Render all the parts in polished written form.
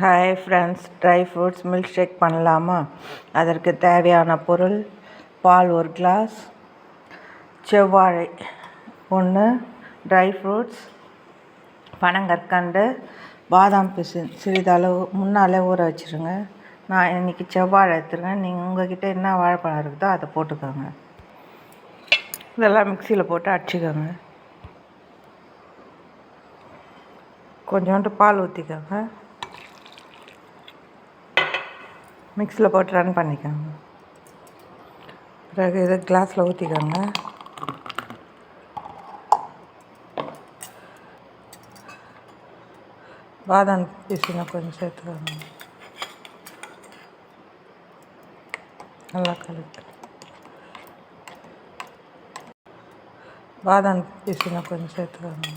Hi friends, dry fruits milkshake பண்ணலாமா? அதற்கு தேவையான பொருள்: பால் 1 கிளாஸ், செவ்வாழை 1, ட்ரை ஃப்ரூட்ஸ், பனங்கற்கண்டு, பாதாம் பிசின் சிறிதளவு முன்னாலே ஊற வச்சுருங்க. நான் இன்றைக்கி செவ்வாழை எடுத்துருக்கேன். நீங்கள் உங்கள்கிட்ட என்ன வாழைப்பழம் இருக்குதோ அதை போட்டுக்கோங்க. இதெல்லாம் மிக்சியில் போட்டு அடிச்சுக்கோங்க. கொஞ்சோண்டு பால் ஊற்றிக்கோங்க. மிக்ஸியில் போட்டு ரன் பண்ணிக்கோங்க. பிறகு இதை கிளாஸில் ஊற்றிக்கோங்க. பாதாம் பிசினை கொஞ்சம் சேர்த்துக்கோங்க. நல்லா கலக்கு. பாதாம் பிசினை கொஞ்சம் சேர்த்துக்கோங்க.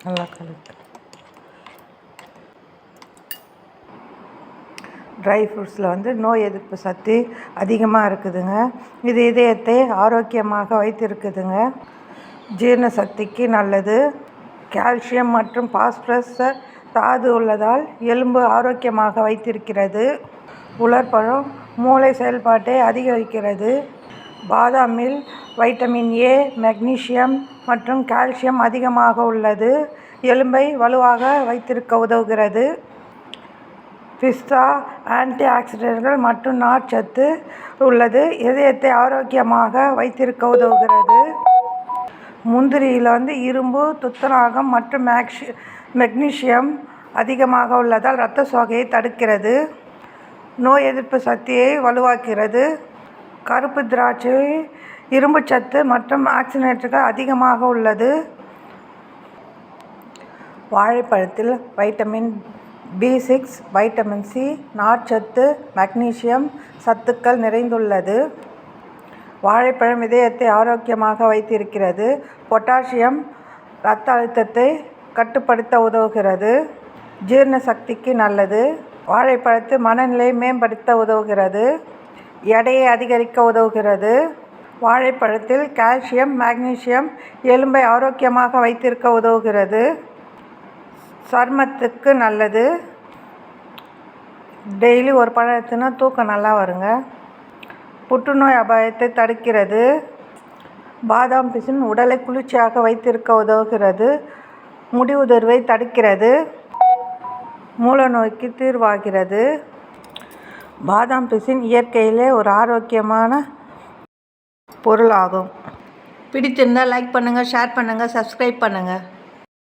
நல்லா கலக்கு. ட்ரை ஃப்ரூட்ஸில் நோய் எதிர்ப்பு சக்தி அதிகமாக இருக்குதுங்க. இது இதயத்தை ஆரோக்கியமாக வைத்திருக்குதுங்க. ஜீரண சக்திக்கு நல்லது. கால்சியம் மற்றும் பாஸ்பரஸ் தாது உள்ளதால் எலும்பு ஆரோக்கியமாக வைத்திருக்கிறது. உலர்பழம் மூளை செயல்பாட்டை அதிகரிக்கிறது. பாதாமில் வைட்டமின் ஏ, மெக்னீசியம் மற்றும் கால்சியம் அதிகமாக உள்ளது. எலும்பை வலுவாக வைத்திருக்க உதவுகிறது. பிஸ்தா ஆன்டி ஆக்சிடென்ட்கள் மற்றும் நார்ச்சத்து உள்ளது. இதயத்தை ஆரோக்கியமாக வைத்திருக்க உதவுகிறது. முந்திரியில் இரும்பு, துத்தநாகம் மற்றும் மெக்னீசியம் அதிகமாக உள்ளதால் இரத்த சோகையை தடுக்கிறது. நோய் எதிர்ப்பு சக்தியை வலுவாக்குகிறது. கருப்பு திராட்சை இரும்புச்சத்து மற்றும் ஆக்சிடென்ட்கள் அதிகமாக உள்ளது. வாழைப்பழத்தில் வைட்டமின் B6, வைட்டமின் சி, நார்ச்சத்து, மெக்னீசியம் சத்துக்கள் நிறைந்துள்ளது. வாழைப்பழம் இதயத்தை ஆரோக்கியமாக வைத்திருக்கிறது. பொட்டாசியம் இரத்த அழுத்தத்தை கட்டுப்படுத்த உதவுகிறது. ஜீரண சக்திக்கு நல்லது. வாழைப்பழத்து மனநிலையை மேம்படுத்த உதவுகிறது. எடையை அதிகரிக்க உதவுகிறது. வாழைப்பழத்தில் கால்சியம், மெக்னீசியம் எலும்பை ஆரோக்கியமாக வைத்திருக்க உதவுகிறது. சருமத்துக்கு நல்லது. டெய்லி ஒரு பழம் எடுத்துன்னா தூக்கம் நல்லா வருங்க. புற்றுநோய் அபாயத்தை தடுக்கிறது. பாதாம் பிசின் உடலை குளிர்ச்சியாக வைத்திருக்க உதவுகிறது. முடி உதிர்வை தடுக்கிறது. மூல நோய்க்கு தீர்வாகிறது. பாதாம் பிசின் இயற்கையிலே ஒரு ஆரோக்கியமான பொருளாகும். பிடித்திருந்தால் லைக் பண்ணுங்கள், ஷேர் பண்ணுங்கள், சப்ஸ்கிரைப் பண்ணுங்கள்.